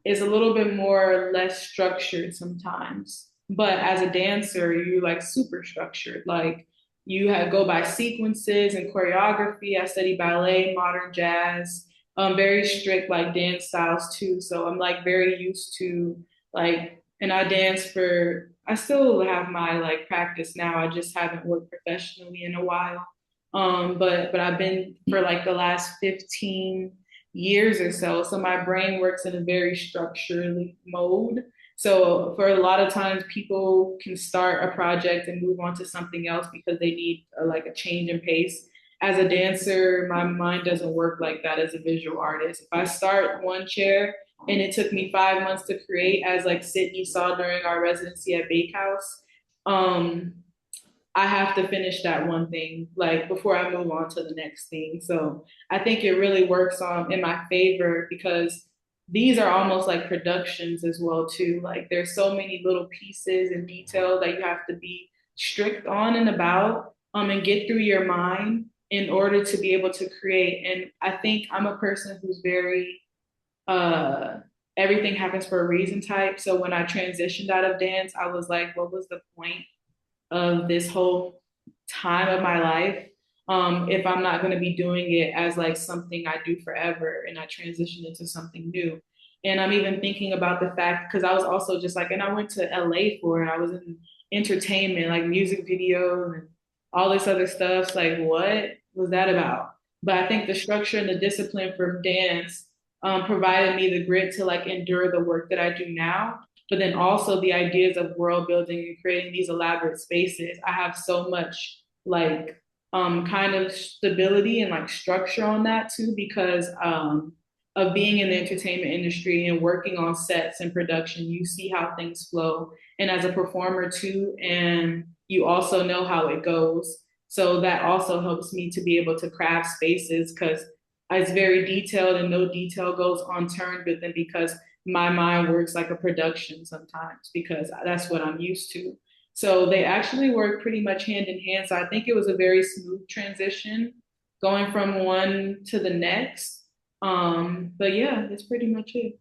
is a little bit more less structured sometimes. But as a dancer, you like super structured. Like you have go by sequences and choreography. I study ballet, modern jazz, very strict like dance styles too. So I'm like very used to like, and I dance for. I still have my like practice now. I just haven't worked professionally in a while. But I've been for like the last 15 years or so. So my brain works in a very structured mode. So for a lot of times, people can start a project and move on to something else because they need like a change in pace. As a dancer, my mind doesn't work like that as a visual artist. If I start one chair and it took me 5 months to create, as like Sydney saw during our residency at Bakehouse, um, I have to finish that one thing like before I move on to the next thing. So I think it really works on in my favor because these are almost like productions as well too. Like there's so many little pieces and detail that you have to be strict on and about and get through your mind in order to be able to create. And I think I'm a person who's very uh everything happens for a reason type. So when I transitioned out of dance, I was like, what was the point of this whole time of my life if I'm not going to be doing it as like something I do forever and I transition into something new. And I'm even thinking about the fact because I was also just like, and I went to LA for it. I was in entertainment, like music videos and all this other stuff. It's like, what was that about? But I think the structure and the discipline for dance provided me the grit to like endure the work that I do now, but then also the ideas of world building and creating these elaborate spaces. I have so much like kind of stability and like structure on that too because of being in the entertainment industry and working on sets and production. You see how things flow, and as a performer too, and you also know how it goes. So that also helps me to be able to craft spaces because it's very detailed and no detail goes unturned. But then because my mind works like a production sometimes because that's what I'm used to. So they actually work pretty much hand in hand. So I think it was a very smooth transition going from one to the next. But yeah, that's pretty much it.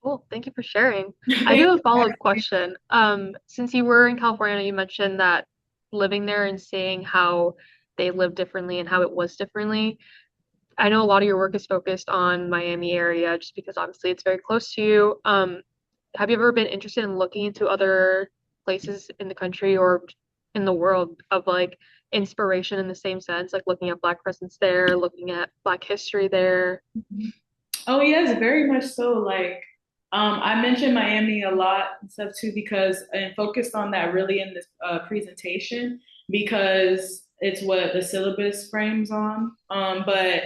Cool. Thank you for sharing. I do have a follow-up question. Since you were in California, you mentioned that living there and seeing how they live differently and how it was differently. I know a lot of your work is focused on Miami area just because obviously it's very close to you. Have you ever been interested in looking into other places in the country or in the world of like inspiration in the same sense, like looking at Black presence there, looking at Black history there? Oh yes, very much so. Like, I mentioned Miami a lot and stuff too because and focused on that really in this presentation because it's what the syllabus frames on. But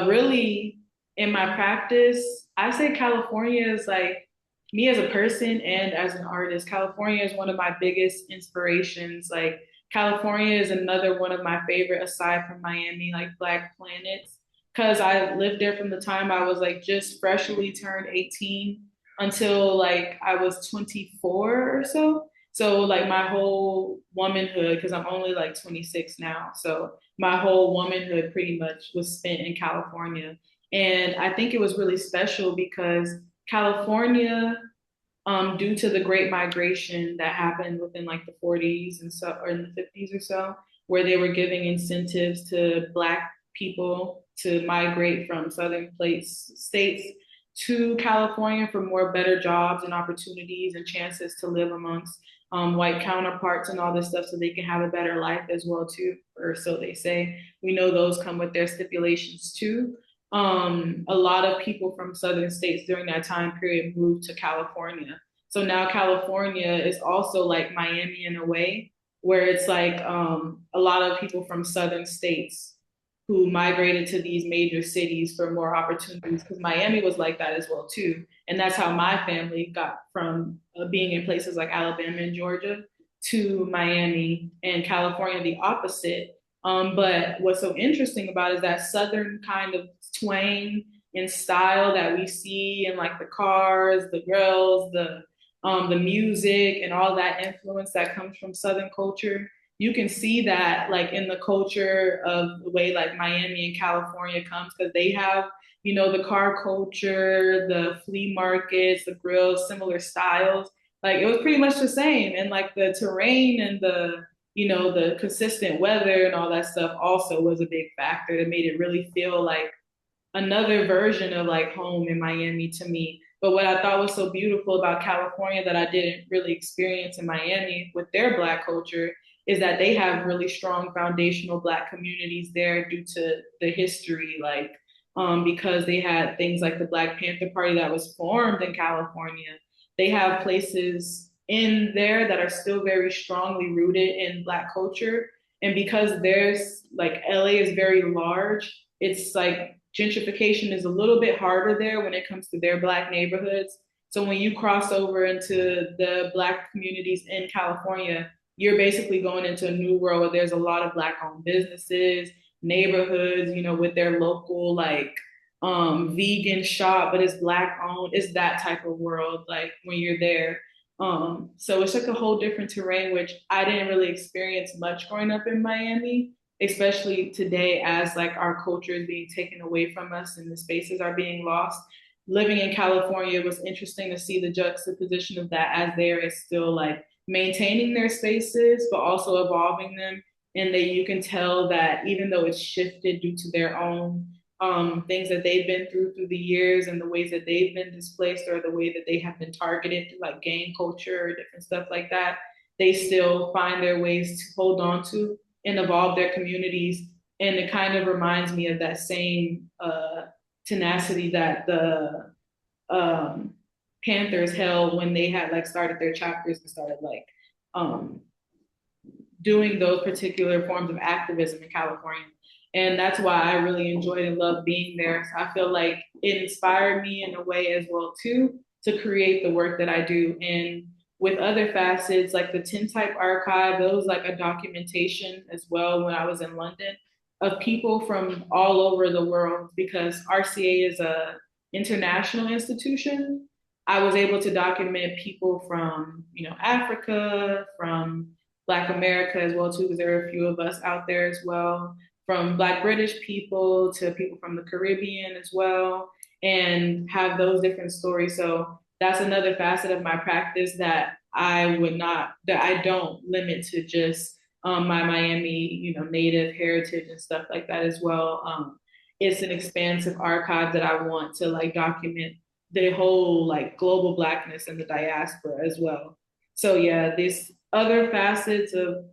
really, in my practice, I say California is like me as a person and as an artist. California is one of my biggest inspirations. Like, California is another one of my favorite aside from Miami, like Black planets because I lived there from the time I was like just freshly turned 18 until like I was 24 or so. So like my whole womanhood, because I'm only like 26 now. So my whole womanhood pretty much was spent in California. And I think it was really special because California, due to the Great Migration that happened within like the 40s and so, or in the 50s or so, where they were giving incentives to Black people to migrate from southern states to California for more better jobs and opportunities and chances to live amongst white counterparts and all this stuff so they can have a better life as well too, or so they say. We know those come with their stipulations too. A lot of people from southern states during that time period moved to California. So now California is also like Miami in a way, where it's like a lot of people from southern states who migrated to these major cities for more opportunities because Miami was like that as well too. And that's how my family got from being in places like Alabama and Georgia to Miami and California, the opposite. But what's so interesting about it is that southern kind of twang and style that we see in like the cars, the girls, the music, and all that influence that comes from southern culture. You can see that like in the culture of the way like Miami and California comes because they have the car culture, the flea markets, the grills, similar styles. Like it was pretty much the same, and like the terrain and the consistent weather and all that stuff also was a big factor that made it really feel like another version of like home in Miami to me. But what I thought was so beautiful about California that I didn't really experience in Miami with their Black culture is that they have really strong foundational Black communities there due to the history, like because they had things like the Black Panther Party that was formed in California. They have places in there that are still very strongly rooted in Black culture. And because there's like LA is very large, it's like gentrification is a little bit harder there when it comes to their Black neighborhoods. So when you cross over into the Black communities in California, you're basically going into a new world where there's a lot of Black owned businesses, neighborhoods, with their local like vegan shop, but it's Black owned. It's that type of world, like when you're there. So it's like a whole different terrain, which I didn't really experience much growing up in Miami, especially today as like our culture is being taken away from us and the spaces are being lost. Living in California, it was interesting to see the juxtaposition of that as there is still like maintaining their spaces, but also evolving them. And that you can tell that even though it's shifted due to their own things that they've been through the years and the ways that they've been displaced or the way that they have been targeted through like gang culture or different stuff like that, they still find their ways to hold on to and evolve their communities. And it kind of reminds me of that same tenacity that the um, Panthers held when they had like started their chapters and started like um, doing those particular forms of activism in California. And that's why I really enjoyed and loved being there. So I feel like it inspired me in a way as well too to create the work that I do. And with other facets like the Tintype archive, it was like a documentation as well when I was in London of people from all over the world because RCA is a international institution. I was able to document people from, Africa, from Black America as well too, because there are a few of us out there as well, from Black British people to people from the Caribbean as well, and have those different stories. So that's another facet of my practice that I don't limit to just my Miami, native heritage and stuff like that as well. It's an expansive archive that I want to like document the whole like global Blackness and the diaspora as well. So yeah, these other facets of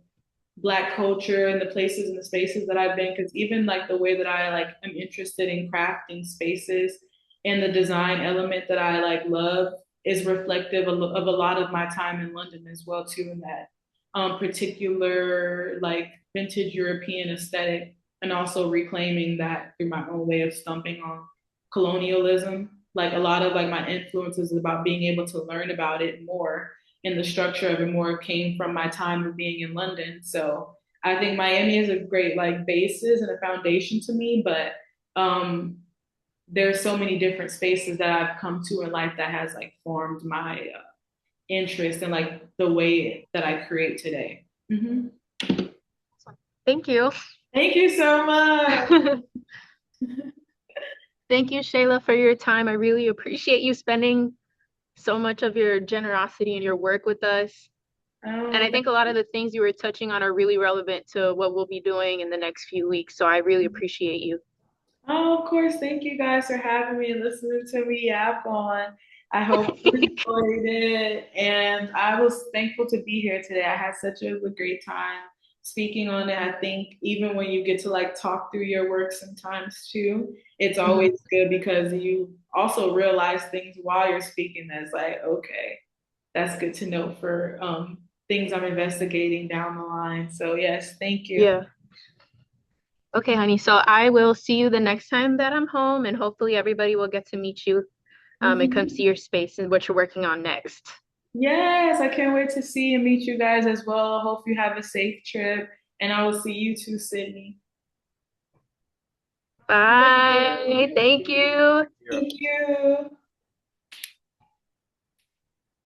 Black culture and the places and the spaces that I've been, because even like the way that I like am interested in crafting spaces and the design element that I like love is reflective of a lot of my time in London as well too, in that particular like vintage European aesthetic, and also reclaiming that through my own way of stumping on colonialism. Like a lot of like my influences is about being able to learn about it more, and the structure of it more came from my time of being in London. So I think Miami is a great like basis and a foundation to me, but there's so many different spaces that I've come to in life that has like formed my interest and like the way that I create today. Mm-hmm. Thank you. Thank you so much. Thank you, Shayla, for your time. I really appreciate you spending so much of your generosity and your work with us. And Oh, I think a lot of the things you were touching on are really relevant to what we'll be doing in the next few weeks. So I really appreciate you. oh, of course. Thank you guys for having me and listening to me yap on. I hope you enjoyed it. And I was thankful to be here today. I had such a great time speaking on it. I think even when you get to like talk through your work sometimes too, it's Mhm. always good because you also realize things while you're speaking that's like, okay, that's good to know for things I'm investigating down the line. So yes, thank you. Yeah. Okay, honey. So I will see you the next time that I'm home, and hopefully everybody will get to meet you and come see Mhm. your space and what you're working on next. Yes, I can't wait to see and meet you guys as well. Hope you have a safe trip, and I will see you too, Sydney. Bye. Thank you. Thank you.